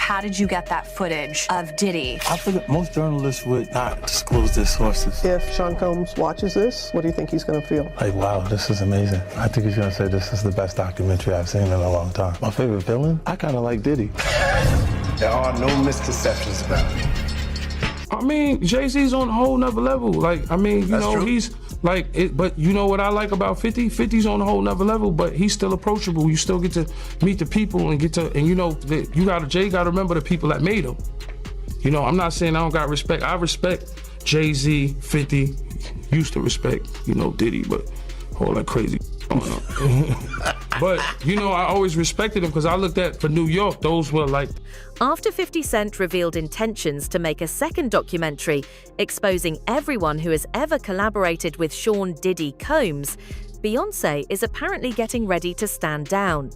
how did you get that footage of Diddy? I figured most journalists would not disclose their sources. If Sean Combs watches this, what do you think he's going to feel? Like, wow, this is amazing. I think he's going to say this is the best documentary I've seen in a long time. My favorite villain? I kind of like Diddy. There are no misconceptions about it. I mean, Jay-Z's on a whole nother level. Like, I mean, you know, he's like, but you know what I like about 50? 50's on a whole nother level, but he's still approachable. You still get to meet the people and you know, Jay got to remember the people that made him. You know, I'm not saying I don't got respect. I respect Jay-Z, 50, used to respect, you know, Diddy, but all that crazy going on. But, you know, I always respected him because I looked at, for New York, those were like... After 50 Cent revealed intentions to make a second documentary exposing everyone who has ever collaborated with Sean Diddy Combs, Beyoncé is apparently getting ready to stand down.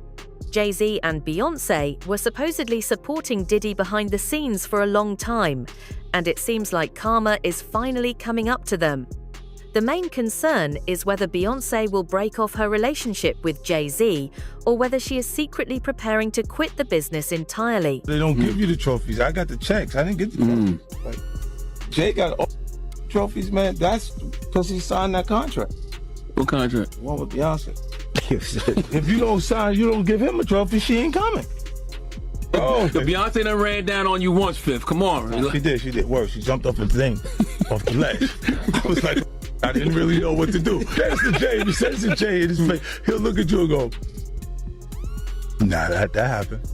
Jay-Z and Beyoncé were supposedly supporting Diddy behind the scenes for a long time, and it seems like karma is finally coming up to them. The main concern is whether Beyoncé will break off her relationship with Jay-Z or whether she is secretly preparing to quit the business entirely. They don't give you the trophies. I got the checks. I didn't get the trophies. Like, Jay got all trophies, man. That's because he signed that contract. What contract? The one with Beyonce. If you don't sign, you don't give him a trophy, she ain't coming. Oh, the Beyonce done ran down on you once, Fifth. Come on. She did worse. She jumped off a thing, off the ledge. I was like, I didn't really know what to do. That's the Jay. If he says to Jay in his face, he'll look at you and go, nah, that happened.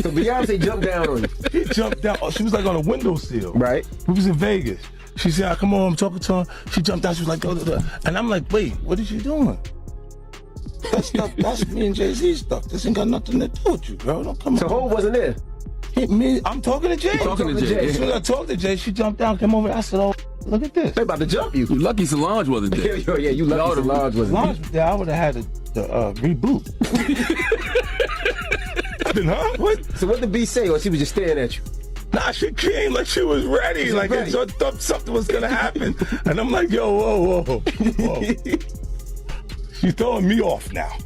So Beyonce jumped down on you. She jumped down. She was like on a windowsill. Right. We was in Vegas. She said, come on, I'm talking to her. She jumped down. She was like, go. And I'm like, wait, what is she doing? That stuff, that's me and Jay-Z stuff. This ain't got nothing to do with you, bro. Don't come on. So Hov wasn't there? I'm talking to Jay. Talking to Jay. As soon as I talked to Jay, she jumped down, came over. I said, oh, look at this. They about to jump you. You lucky Solange wasn't there. Yeah, you lucky Solange wasn't there. Solange was there, I would have had the reboot. Huh? What? So what did B say, or she was just staring at you? Nah, she came like she was ready. She like ready. I thought something was gonna happen. And I'm like, yo, whoa. She's throwing me off now.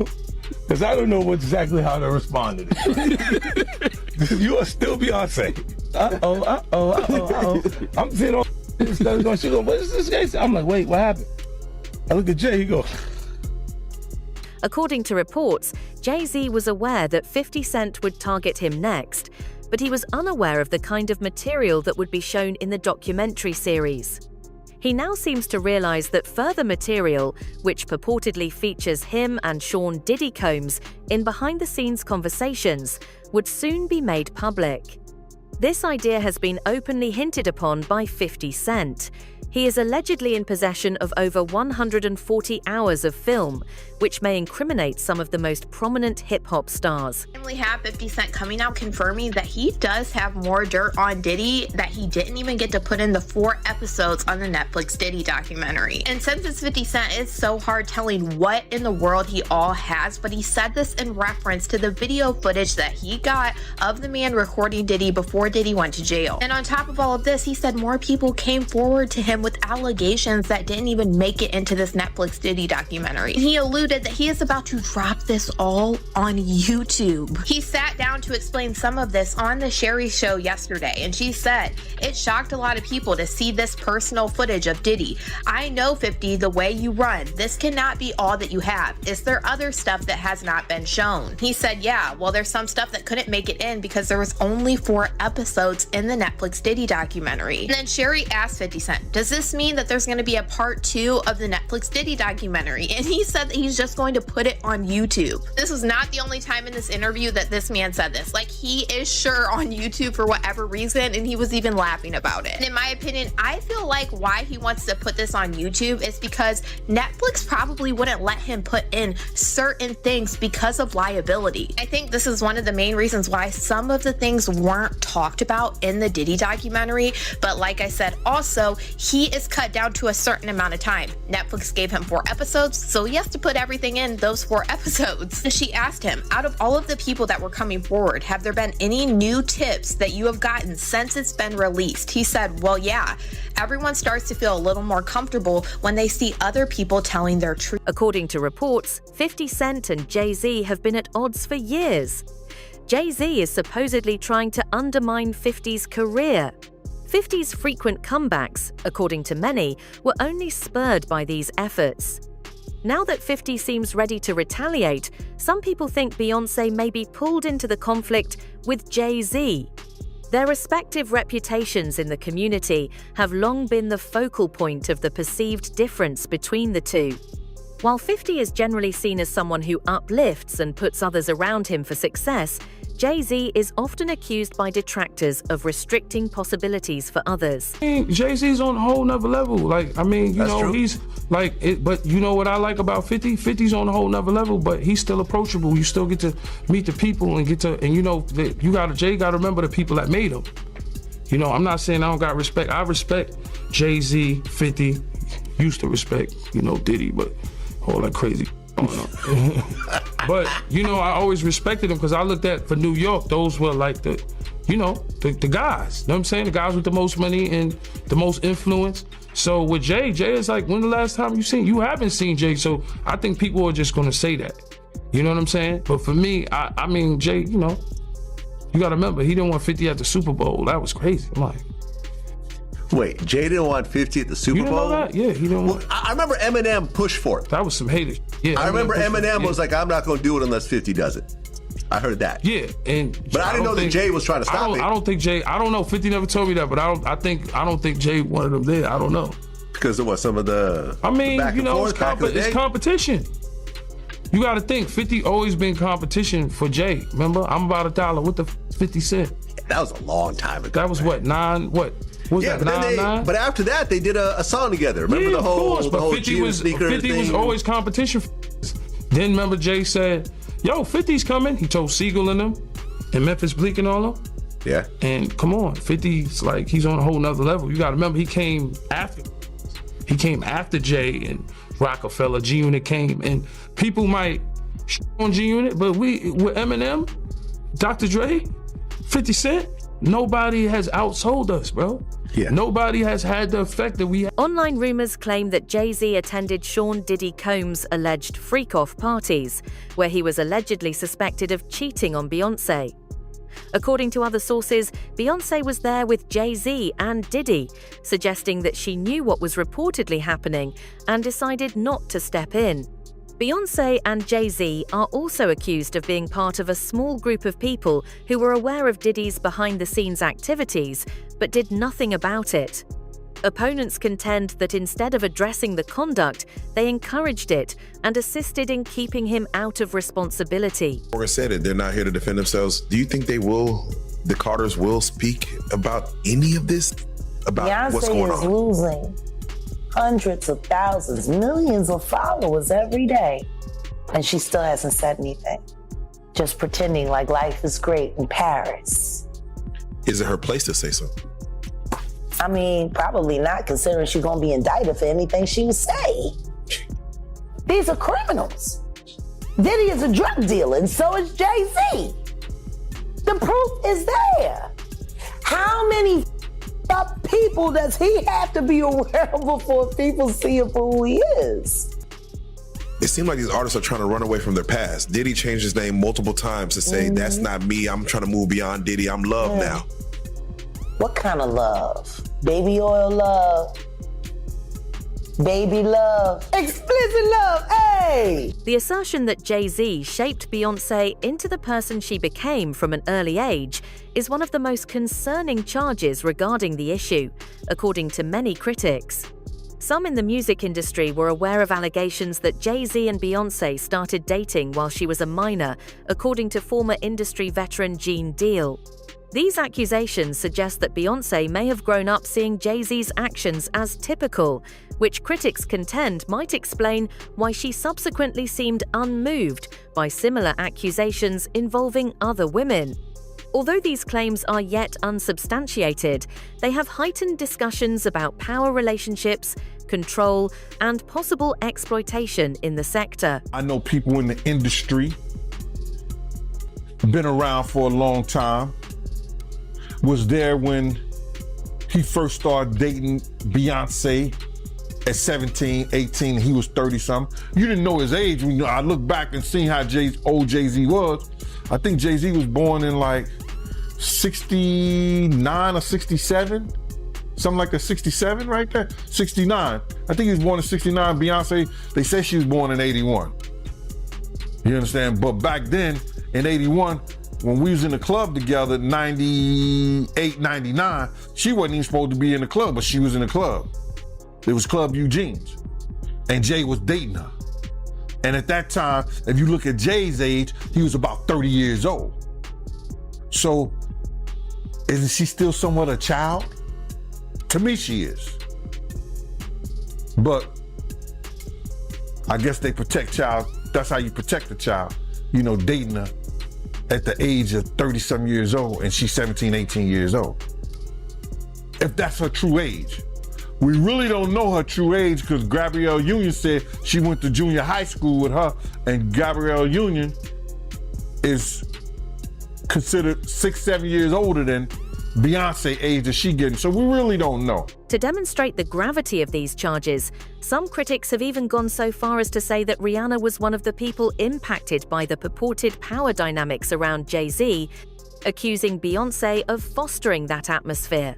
Because I don't know exactly how to respond to this. You are still Beyonce. I'm sitting on this going, she go, what is this guy? I'm like, wait, what happened? I look at Jay, he goes. According to reports, Jay-Z was aware that 50 Cent would target him next, but he was unaware of the kind of material that would be shown in the documentary series. He now seems to realize that further material, which purportedly features him and Sean Diddy Combs in behind-the-scenes conversations, would soon be made public. This idea has been openly hinted upon by 50 Cent. He is allegedly in possession of over 140 hours of film, which may incriminate some of the most prominent hip-hop stars. We have 50 Cent coming out confirming that he does have more dirt on Diddy that he didn't even get to put in the 4 episodes on the Netflix Diddy documentary. And since it's 50 Cent, it's so hard telling what in the world he all has, but he said this in reference to the video footage that he got of the man recording Diddy before Diddy went to jail. And on top of all of this, he said more people came forward to him with allegations that didn't even make it into this Netflix Diddy documentary. And he alluded that he is about to drop this all on YouTube. He sat down to explain some of this on the Sherry show yesterday, and she said, it shocked a lot of people to see this personal footage of Diddy. I know 50, the way you run. This cannot be all that you have. Is there other stuff that has not been shown? He said, yeah, well, there's some stuff that couldn't make it in because there was only 4 episodes in the Netflix Diddy documentary. And then Sherry asked 50 Cent, does this mean that there's going to be a part 2 of the Netflix Diddy documentary? And he said that he's just going to put it on YouTube. This was not the only time in this interview that this man said this. Like, he is sure on YouTube for whatever reason, and he was even laughing about it. And in my opinion, I feel like why he wants to put this on YouTube is because Netflix probably wouldn't let him put in certain things because of liability. I think this is one of the main reasons why some of the things weren't talked about in the Diddy documentary. But like I said, also, he is cut down to a certain amount of time. Netflix gave him 4 episodes, so he has to put everything in those 4 episodes. She asked him, out of all of the people that were coming forward, have there been any new tips that you have gotten since it's been released? He said, well, yeah. Everyone starts to feel a little more comfortable when they see other people telling their truth. According to reports, 50 Cent and Jay-Z have been at odds for years. Jay-Z is supposedly trying to undermine 50's career. 50's frequent comebacks, according to many, were only spurred by these efforts. Now that 50 seems ready to retaliate, some people think Beyoncé may be pulled into the conflict with Jay-Z. Their respective reputations in the community have long been the focal point of the perceived difference between the two. While 50 is generally seen as someone who uplifts and puts others around him for success, Jay-Z is often accused by detractors of restricting possibilities for others. Jay-Z's on a whole nother level. Like, I mean, you know, he's like, but you know what I like about 50? 50's on a whole nother level, but he's still approachable. You still get to meet the people and you know, Jay got to remember the people that made him. You know, I'm not saying I don't got respect. I respect Jay-Z, 50, used to respect, you know, Diddy, but all that crazy. But, you know, I always respected him because I looked at, for New York, those were like the guys. You know what I'm saying? The guys with the most money and the most influence. So with Jay is like, when the last time you haven't seen Jay, so I think people are just gonna say that. You know what I'm saying? But for me, I mean, Jay, you know, you gotta remember, he didn't want 50 at the Super Bowl. That was crazy. I'm like, wait, Jay didn't want 50 at the Super Bowl? Know that? Yeah, he didn't want. I remember Eminem pushed for it. That was some haters. Yeah, I remember Eminem was like, I'm not going to do it unless 50 does it. I heard that. Yeah, but I didn't know that Jay was trying to stop it. I don't think Jay. I don't know. 50 never told me that, but I don't think Jay wanted him there. I don't know. Because of what? Some of the. I mean, the you know, it's competition. You got to think. 50 always been competition for Jay. Remember, I'm about $1. What the 50 Cent? That was a long time ago. That was what, 9? What? Was that 9? But after that, they did a song together. Remember the whole, of course, but 50 was always competition. Then remember Jay said, yo, 50's coming. He told Siegel and them, and Memphis Bleak and all them. Yeah. And come on, 50's like, he's on a whole nother level. You got to remember, he came after Jay and Rockefeller. G-Unit came, and people might on G-Unit, but with Eminem, Dr. Dre, 50 Cent, nobody has outsold us, bro. Yeah. Nobody has had the effect that we had. Online rumors claim that Jay-Z attended Sean Diddy Combs' alleged freak-off parties, where he was allegedly suspected of cheating on Beyoncé. According to other sources, Beyoncé was there with Jay-Z and Diddy, suggesting that she knew what was reportedly happening and decided not to step in. Beyoncé and Jay-Z are also accused of being part of a small group of people who were aware of Diddy's behind-the-scenes activities, but did nothing about it. Opponents contend that instead of addressing the conduct, they encouraged it and assisted in keeping him out of responsibility. Morgan said it, they're not here to defend themselves. Do you think the Carters will speak about any of this? About Beyonce what's going on? Beyonce is losing hundreds of thousands, millions of followers every day. And she still hasn't said anything. Just pretending like life is great in Paris. Is it her place to say something? I mean, probably not, considering she's gonna be indicted for anything she would say. These are criminals. Diddy is a drug dealer, and so is Jay-Z. The proof is there. How many people does he have to be aware of before people see him for who he is? It seems like these artists are trying to run away from their past. Diddy changed his name multiple times to say, that's not me, I'm trying to move beyond Diddy, I'm love now. What kind of love? Baby oil love? Baby love? Explicit love, hey! The assertion that Jay-Z shaped Beyoncé into the person she became from an early age is one of the most concerning charges regarding the issue, according to many critics. Some in the music industry were aware of allegations that Jay-Z and Beyoncé started dating while she was a minor, according to former industry veteran Gene Deal. These accusations suggest that Beyoncé may have grown up seeing Jay-Z's actions as typical, which critics contend might explain why she subsequently seemed unmoved by similar accusations involving other women. Although these claims are yet unsubstantiated, they have heightened discussions about power relationships, control, and possible exploitation in the sector. I know people in the industry, been around for a long time, was there when he first started dating Beyonce at 17, 18, he was 30-something. You didn't know his age. When I look back and see how old Jay-Z was, I think Jay-Z was born in like 69 or 67. Something like a 67 right there. 69. I think he was born in 69. Beyonce, they say she was born in 81. You understand? But back then, in 81, when we was in the club together, 98, 99, she wasn't even supposed to be in the club, but she was in the club. It was Club Eugene's. And Jay was dating her. And at that time, if you look at Jay's age, he was about 30 years old. So, isn't she still somewhat a child? To me, she is. But I guess they protect child. That's how you protect a child. You know, dating her at the age of 30-some years old and she's 17, 18 years old. If that's her true age. We really don't know her true age because Gabrielle Union said she went to junior high school with her, and Gabrielle Union is considered 6, 7 years older than Beyonce age that she getting. So we really don't know. To demonstrate the gravity of these charges, some critics have even gone so far as to say that Rihanna was one of the people impacted by the purported power dynamics around Jay-Z, accusing Beyoncé of fostering that atmosphere.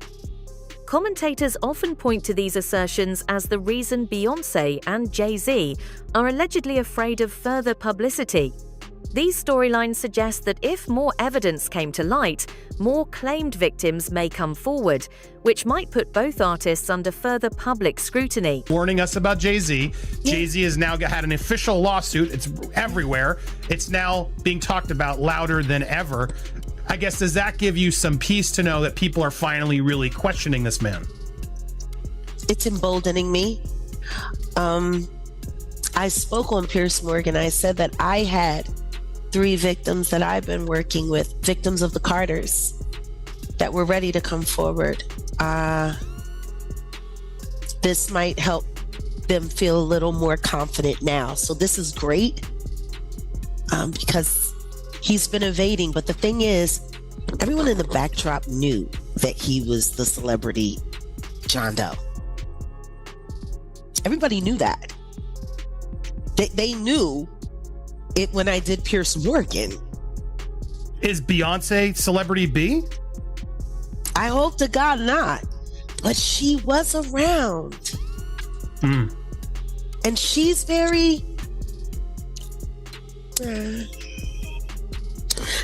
Commentators often point to these assertions as the reason Beyoncé and Jay-Z are allegedly afraid of further publicity. These storylines suggest that if more evidence came to light, more claimed victims may come forward, which might put both artists under further public scrutiny. Warning us about Jay-Z. Jay-Z has now had an official lawsuit. It's everywhere. It's now being talked about louder than ever. I guess, does that give you some peace to know that people are finally really questioning this man? It's emboldening me. I spoke on Piers Morgan. I said that I had 3 victims that I've been working with, victims of the Carters, that were ready to come forward. This might help them feel a little more confident now. So this is great because he's been evading. But the thing is, everyone in the backdrop knew that he was the celebrity John Doe. Everybody knew that. They knew it when I did Piers Morgan. Is Beyonce celebrity B? I hope to God not. But she was around. And she's very...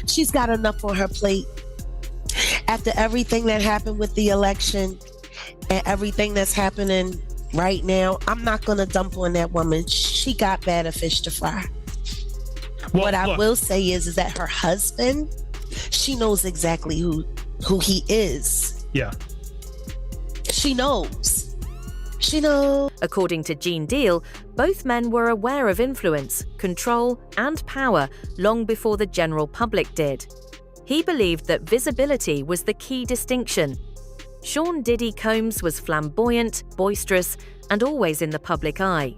she's got enough on her plate. After everything that happened with the election and everything that's happening right now, I'm not going to dump on that woman. She got better fish to fry. Well, what I will say is that her husband, she knows exactly who he is. Yeah. She knows. She knows. According to Gene Deal, both men were aware of influence, control, and power long before the general public did. He believed that visibility was the key distinction. Sean Diddy Combs was flamboyant, boisterous, and always in the public eye.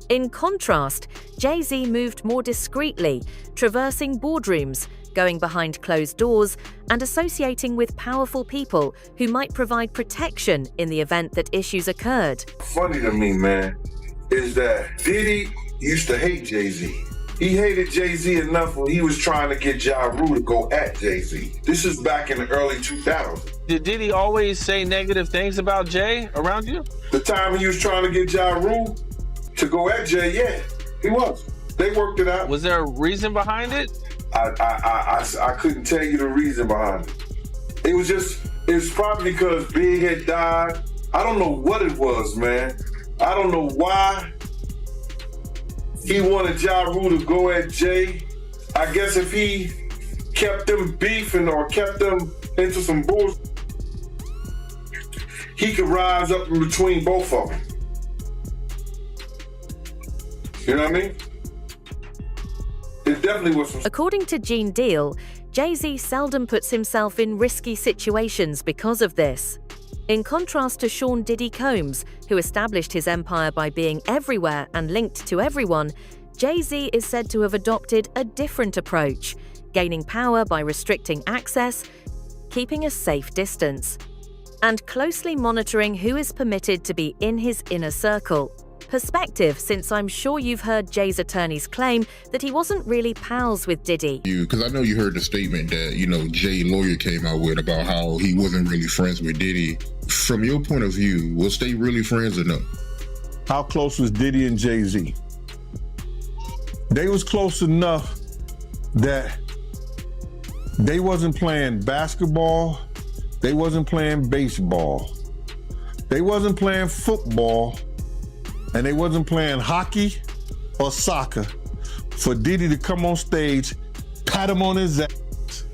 In contrast, Jay-Z moved more discreetly, traversing boardrooms, going behind closed doors, and associating with powerful people who might provide protection in the event that issues occurred. Funny to me, man, is that Diddy used to hate Jay-Z. He hated Jay-Z enough when he was trying to get Ja Rule to go at Jay-Z. This is back in the early 2000s. Did Diddy always say negative things about Jay around you? The time he was trying to get Ja Rule to go at Jay, yeah, he was. They worked it out. Was there a reason behind it? I couldn't tell you the reason behind it. It was probably because Big had died. I don't know what it was, man. I don't know why he wanted Ja Rule to go at Jay. I guess if he kept them beefing or kept them into some bullshit, he could rise up in between both of them. You know what I mean? It definitely was some... According to Gene Deal, Jay-Z seldom puts himself in risky situations because of this. In contrast to Sean Diddy Combs, who established his empire by being everywhere and linked to everyone, Jay-Z is said to have adopted a different approach, gaining power by restricting access, keeping a safe distance, and closely monitoring who is permitted to be in his inner circle. perspective, since I'm sure you've heard Jay's attorneys claim that he wasn't really pals with Diddy. Because I know you heard the statement that, Jay lawyer came out with about how he wasn't really friends with Diddy. From your point of view, was they really friends or no? How close was Diddy and Jay-Z? They was close enough that they wasn't playing basketball, they wasn't playing baseball, they wasn't playing football, and they wasn't playing hockey or soccer for Diddy to come on stage, pat him on his ass,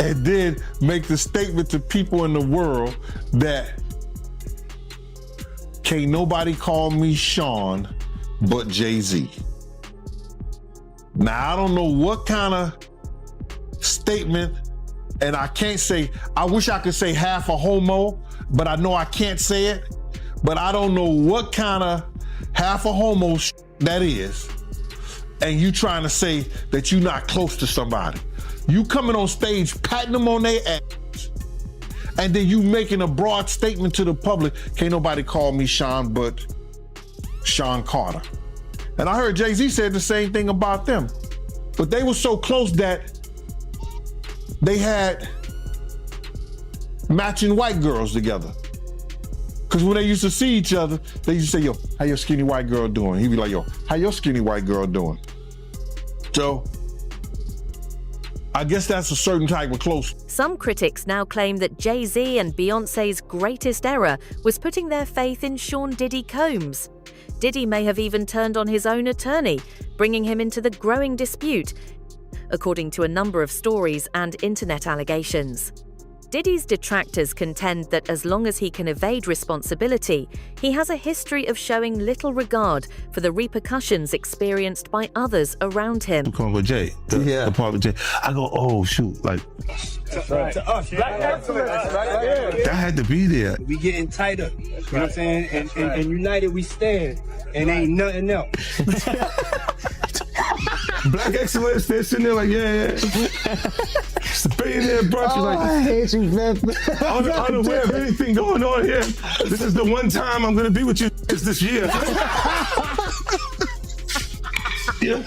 and then make the statement to people in the world that can't nobody call me Sean but Jay-Z. Now, I don't know what kind of statement, and I can't say, I wish I could say half a homo, but I know I can't say it, but I don't know what kind of half a homo that is, and you trying to say that you're not close to somebody. You coming on stage, patting them on their ass, and then you making a broad statement to the public, can't nobody call me Sean but Sean Carter. And I heard Jay-Z said the same thing about them, but they were so close that they had matching white girls together. Because when they used to see each other, they used to say, yo, how your skinny white girl doing? He'd be like, yo, how your skinny white girl doing? So, I guess that's a certain type of close. Some critics now claim that Jay-Z and Beyonce's greatest error was putting their faith in Sean Diddy Combs. Diddy may have even turned on his own attorney, bringing him into the growing dispute, according to a number of stories and internet allegations. Diddy's detractors contend that as long as he can evade responsibility, he has a history of showing little regard for the repercussions experienced by others around him. Come with Jay, the part with Jay. I go, oh shoot, like Right. To us, black excellence, right? that had to be there. We getting tighter, you know what I'm saying? And united we stand, and ain't nothing else. Black excellence, they're sitting there like, yeah. It's a billionaire brunch. Oh, Like, I hate you, man. unaware of anything going on here. This is the one time I'm gonna be with you this year. Yeah.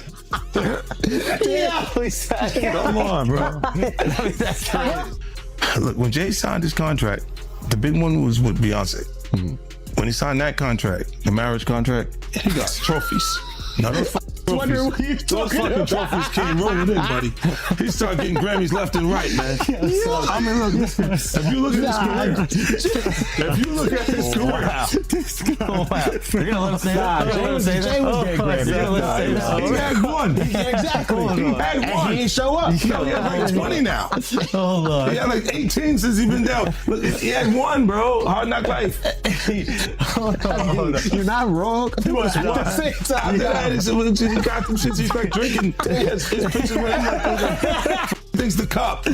Come on, bro. Look, when Jay signed his contract, the big one was with Beyonce. Mm-hmm. When he signed that contract, the marriage contract, he got trophies. Now those trophies, those fucking trophies came rolling in, buddy. He started getting Grammys left and right, man. I mean, look, if you look at his career, You're gonna let him say that? Jay was getting Grammys. He had one. Exactly. He had one. And he ain't show up. He had like 20 now. He had like 18 since he been down. Look, he had one, bro. Hard Knock Life. You're not wrong. He was one. At the same time. He got them shits. He's like drinking. His pictures with him like things the cup.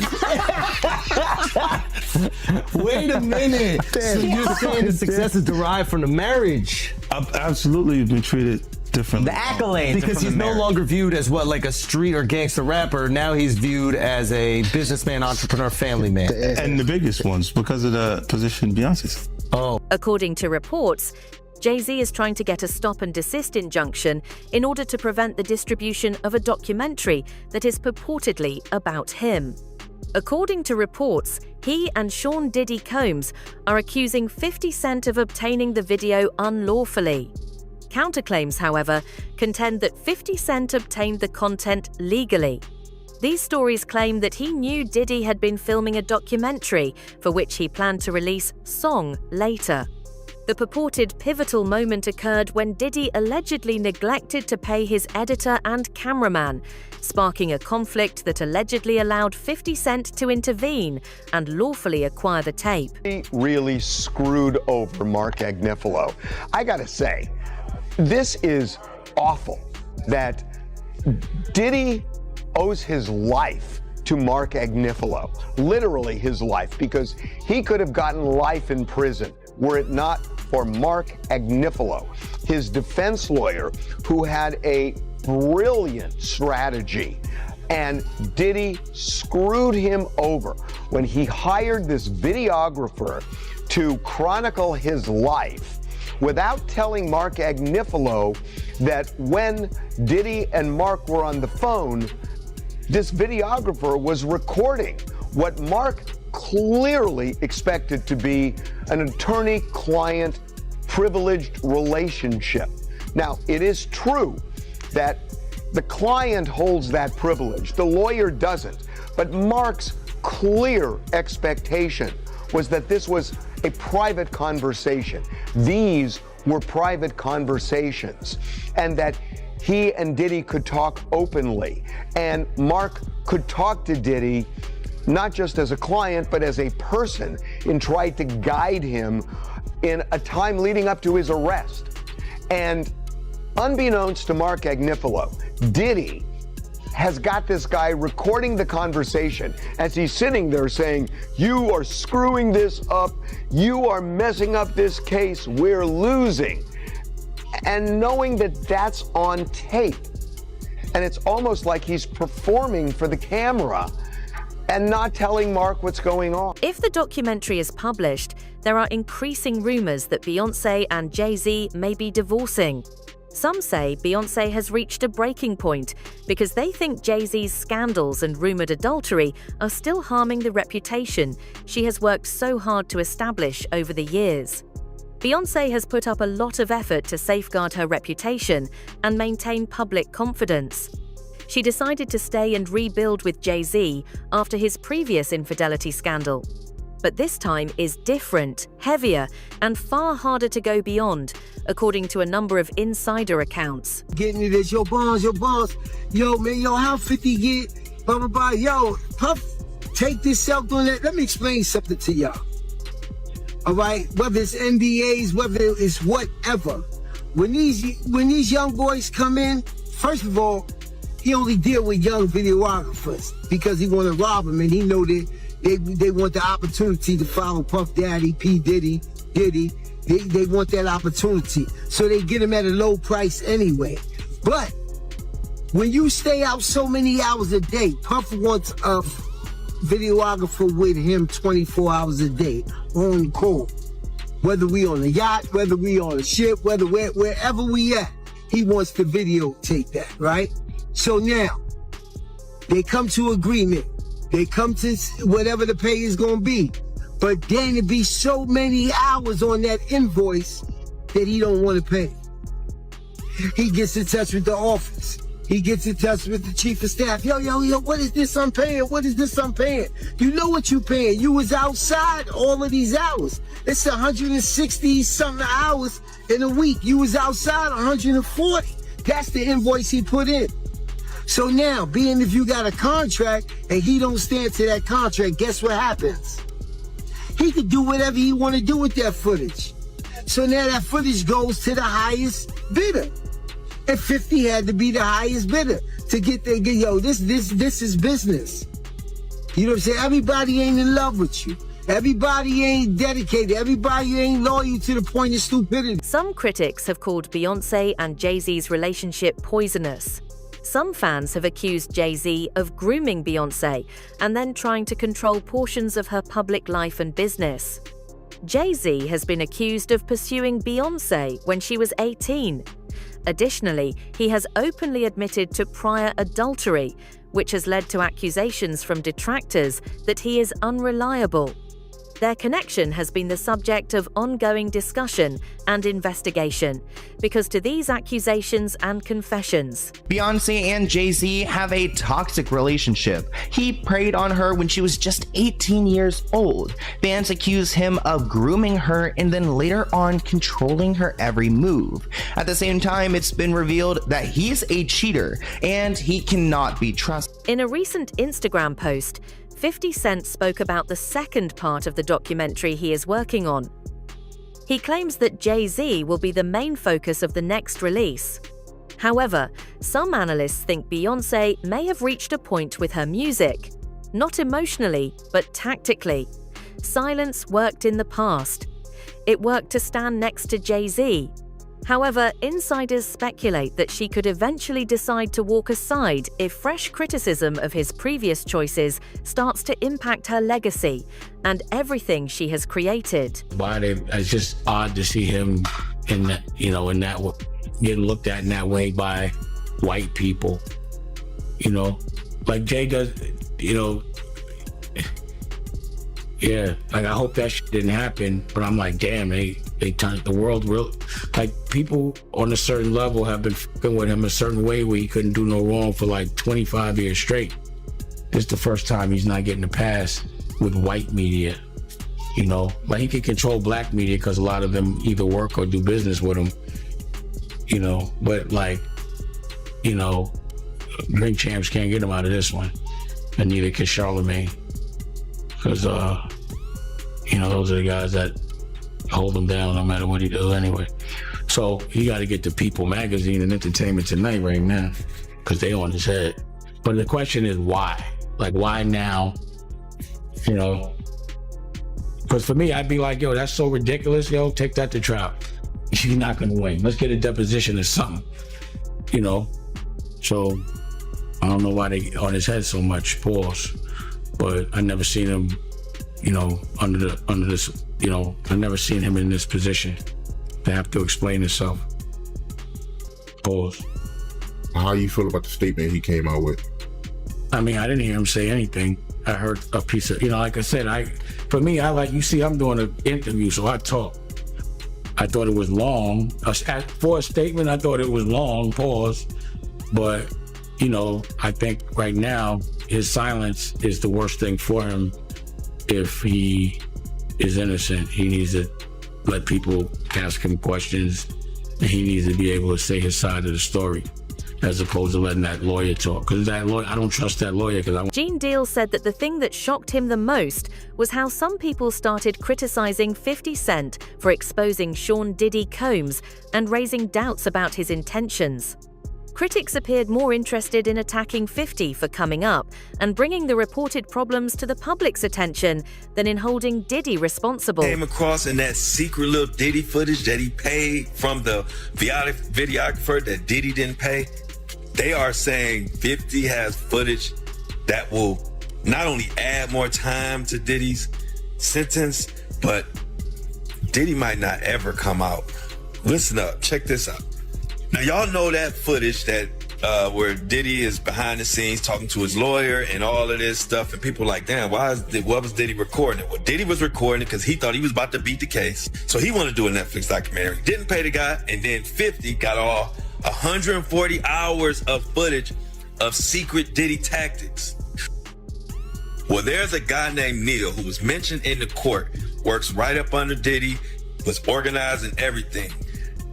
Wait a minute. So you're saying the success is derived from the marriage? I've absolutely been treated differently. The accolades. Because he's no longer viewed as what, like a street or gangster rapper. Now he's viewed as a businessman, entrepreneur, family man. And the biggest ones because of the position Beyonce's. Oh. According to reports, Jay-Z is trying to get a stop and desist injunction in order to prevent the distribution of a documentary that is purportedly about him. According to reports, he and Sean Diddy Combs are accusing 50 Cent of obtaining the video unlawfully. Counterclaims, however, contend that 50 Cent obtained the content legally. These stories claim that he knew Diddy had been filming a documentary for which he planned to release Song later. The purported pivotal moment occurred when Diddy allegedly neglected to pay his editor and cameraman, sparking a conflict that allegedly allowed 50 Cent to intervene and lawfully acquire the tape. He really screwed over Mark Agnifilo. I gotta say, this is awful that Diddy owes his life to Mark Agnifilo, literally his life, because he could have gotten life in prison were it not for Mark Agnifilo, his defense lawyer, who had a brilliant strategy. And Diddy screwed him over when he hired this videographer to chronicle his life. without telling Mark Agnifilo that when Diddy and Mark were on the phone, this videographer was recording what Mark clearly expected to be an attorney-client privileged relationship. Now, it is true that the client holds that privilege, the lawyer doesn't, but Mark's clear expectation was that this was a private conversation. These were private conversations, and that he and Diddy could talk openly, and Mark could talk to Diddy not just as a client, but as a person, and tried to guide him in a time leading up to his arrest. And unbeknownst to Mark Agnifilo, Diddy has got this guy recording the conversation as he's sitting there saying, "You are screwing this up. You are messing up this case. We're losing." And knowing that that's on tape, and it's almost like he's performing for the camera and not telling Mark what's going on. If the documentary is published, there are increasing rumors that Beyoncé and Jay-Z may be divorcing. Some say Beyoncé has reached a breaking point because they think Jay-Z's scandals and rumored adultery are still harming the reputation she has worked so hard to establish over the years. Beyoncé has put up a lot of effort to safeguard her reputation and maintain public confidence. She decided to stay and rebuild with Jay-Z after his previous infidelity scandal. But this time is different, heavier, and far harder to go beyond, according to a number of insider accounts. Getting it as your bonds. Yo, man, how 50 get, blah, blah, blah. Yo, Puff, take this out doing that. Let me explain something to y'all. All right? Whether it's NDAs, whether it's whatever. When these young boys come in, first of all, he only deal with young videographers because he want to rob them, and he know that they want the opportunity to follow Puff Daddy, P. Diddy. They want that opportunity. So they get him at a low price anyway. But when you stay out so many hours a day, Puff wants a videographer with him 24 hours a day on call. Whether we on a yacht, whether we on a ship, wherever we at, he wants to videotape that, right? So now, they come to agreement. They come to whatever the pay is going to be. But then it be so many hours on that invoice that he don't want to pay. He gets in touch with the office. He gets in touch with the chief of staff. Yo, what is this I'm paying? What is this I'm paying? You know what you paying. You was outside all of these hours. It's 160 something hours in a week. You was outside 140. That's the invoice he put in. So now, being if you got a contract and he don't stand to that contract, guess what happens? He could do whatever he want to do with that footage. So now that footage goes to the highest bidder. And 50 had to be the highest bidder to get there. Yo, this is business. You know what I'm saying? Everybody ain't in love with you. Everybody ain't dedicated. Everybody ain't loyal to the point of stupidity. Some critics have called Beyoncé and Jay-Z's relationship poisonous. Some fans have accused Jay-Z of grooming Beyoncé and then trying to control portions of her public life and business. Jay-Z has been accused of pursuing Beyoncé when she was 18. Additionally, he has openly admitted to prior adultery, which has led to accusations from detractors that he is unreliable. Their connection has been the subject of ongoing discussion and investigation because to these accusations and confessions. Beyoncé and Jay-Z have a toxic relationship. He preyed on her when she was just 18 years old. Fans accuse him of grooming her and then later on controlling her every move. At the same time, it's been revealed that he's a cheater and he cannot be trusted. In a recent Instagram post, 50 Cent spoke about the second part of the documentary he is working on. He claims that Jay-Z will be the main focus of the next release. However, some analysts think Beyoncé may have reached a point with her music. Not emotionally, but tactically. Silence worked in the past. It worked to stand next to Jay-Z. However, insiders speculate that she could eventually decide to walk aside if fresh criticism of his previous choices starts to impact her legacy and everything she has created. It's just odd to see him in that, you know, in that getting looked at in that way by white people, you know, like Jay does, you know. Yeah, like I hope that shit didn't happen, but I'm like, damn, they turned the world real. Like people on a certain level have been fucking with him a certain way where he couldn't do no wrong for like 25 years straight. This is the first time he's not getting a pass with white media, you know. Like he can control black media because a lot of them either work or do business with him, you know. But like, you know, Drink Champs can't get him out of this one, and neither can Charlemagne. Because, you know, those are the guys that hold him down no matter what he does anyway. So he got to get to People Magazine and Entertainment Tonight right now because they on his head. But the question is why? Like, why now? You know? Because for me, I'd be like, yo, that's so ridiculous. Yo, take that to trial. You're not going to win. Let's get a deposition or something. You know? So I don't know why they on his head so much. Pause. But I never seen him, you know, under this, you know, I never seen him in this position to have to explain himself. Pause. How you feel about the statement he came out with? I mean, I didn't hear him say anything. I heard a piece of, you know, like I said, for me, I like, you see, I'm doing an interview, so I talk. I thought it was long. For a statement, I thought it was long, pause. But, you know, I think right now, his silence is the worst thing for him. If he is innocent, he needs to let people ask him questions, and he needs to be able to say his side of the story, as opposed to letting that lawyer talk. Because that lawyer, I don't trust that lawyer. Gene Deal said that the thing that shocked him the most was how some people started criticizing 50 Cent for exposing Sean Diddy Combs and raising doubts about his intentions. Critics appeared more interested in attacking 50 for coming up and bringing the reported problems to the public's attention than in holding Diddy responsible. Came across in that secret little Diddy footage that he paid from the videographer that Diddy didn't pay. They are saying 50 has footage that will not only add more time to Diddy's sentence, but Diddy might not ever come out. Listen up, check this out. Now, y'all know that footage that where Diddy is behind the scenes talking to his lawyer and all of this stuff, and people are like, damn, what was Diddy recording it? Well, Diddy was recording it because he thought he was about to beat the case. So he wanted to do a Netflix documentary. Didn't pay the guy, and then 50 got all 140 hours of footage of secret Diddy tactics. Well, there's a guy named Neil who was mentioned in the court, works right up under Diddy, was organizing everything.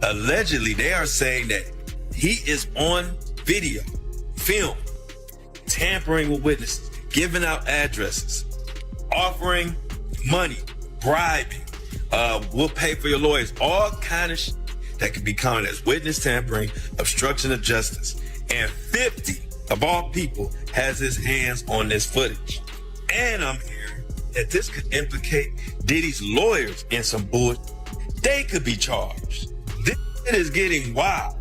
Allegedly, they are saying that he is on video, film, tampering with witnesses, giving out addresses, offering money, bribing, we'll pay for your lawyers, all kind of shit that could be counted as witness tampering, obstruction of justice. And 50, of all people, has his hands on this footage. And I'm hearing that this could implicate Diddy's lawyers in some bullshit. They could be charged. It is getting wild.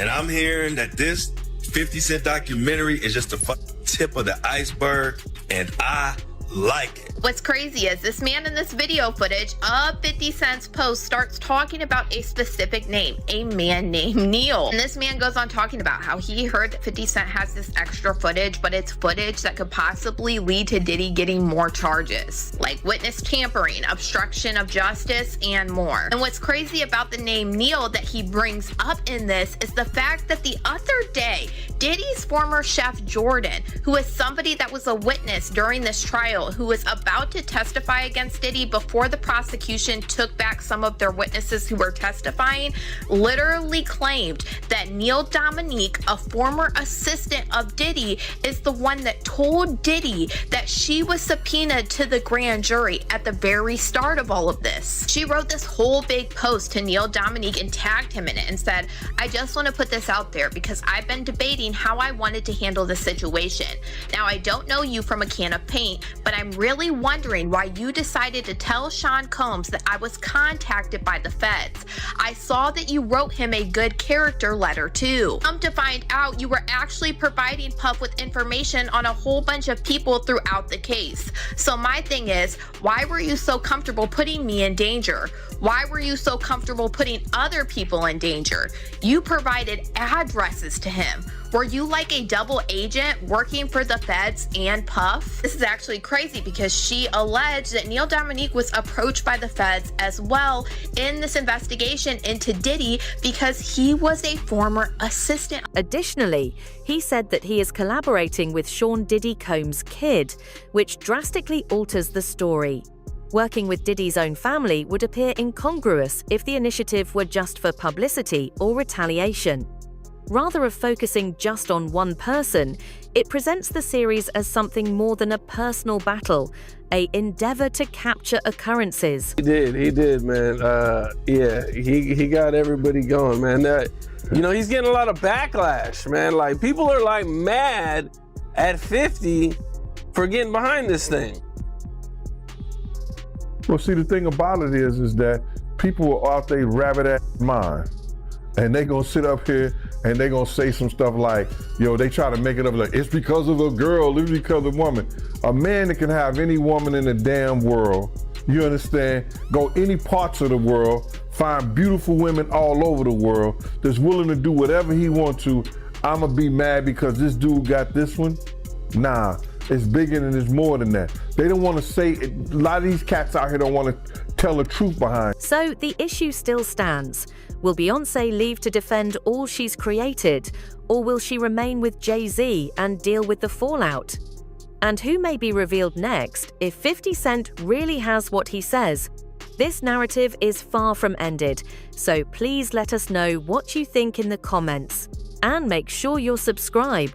And I'm hearing that this 50 Cent documentary is just the tip of the iceberg, and I like it. What's crazy is this man in this video footage of 50 Cent's post starts talking about a specific name, a man named Neil. And this man goes on talking about how he heard that 50 Cent has this extra footage, but it's footage that could possibly lead to Diddy getting more charges, like witness tampering, obstruction of justice, and more. And what's crazy about the name Neil that he brings up in this is the fact that the other day, Diddy's former chef Jordan, who is somebody that was a witness during this trial, who was about to testify against Diddy before the prosecution took back some of their witnesses who were testifying, literally claimed that Neil Dominique, a former assistant of Diddy, is the one that told Diddy that she was subpoenaed to the grand jury at the very start of all of this. She wrote this whole big post to Neil Dominique and tagged him in it and said, I just want to put this out there because I've been debating how I wanted to handle the situation. Now, I don't know you from a can of paint, but I'm really wondering why you decided to tell Sean Combs that I was contacted by the feds. I saw that you wrote him a good character letter too. Come to find out, you were actually providing Puff with information on a whole bunch of people throughout the case. So my thing is, why were you so comfortable putting me in danger? Why were you so comfortable putting other people in danger? You provided addresses to him. Were you like a double agent working for the feds and Puff? This is actually crazy because she alleged that Neil Dominique was approached by the feds as well in this investigation into Diddy because he was a former assistant. Additionally, he said that he is collaborating with Sean Diddy Combs' kid, which drastically alters the story. Working with Diddy's own family would appear incongruous if the initiative were just for publicity or retaliation. Rather of focusing just on one person, it presents the series as something more than a personal battle, an endeavor to capture occurrences. He did, man. Yeah, he got everybody going, man. That, you know, he's getting a lot of backlash, man. Like, people are like mad at 50 for getting behind this thing. Well, see, the thing about it is that people are out there rabbit-ass mind. And they gonna sit up here and they gonna say some stuff like, yo, they try to make it up like, it's because of a girl, it's because of a woman. A man that can have any woman in the damn world, you understand, go any parts of the world, find beautiful women all over the world, that's willing to do whatever he wants to. I'ma be mad because this dude got this one? Nah, it's bigger and it's more than that. They don't wanna say, a lot of these cats out here don't wanna tell the truth behind. So the issue still stands. Will Beyoncé leave to defend all she's created, or will she remain with Jay-Z and deal with the fallout? And who may be revealed next if 50 Cent really has what he says? This narrative is far from ended, so please let us know what you think in the comments. And make sure you're subscribed.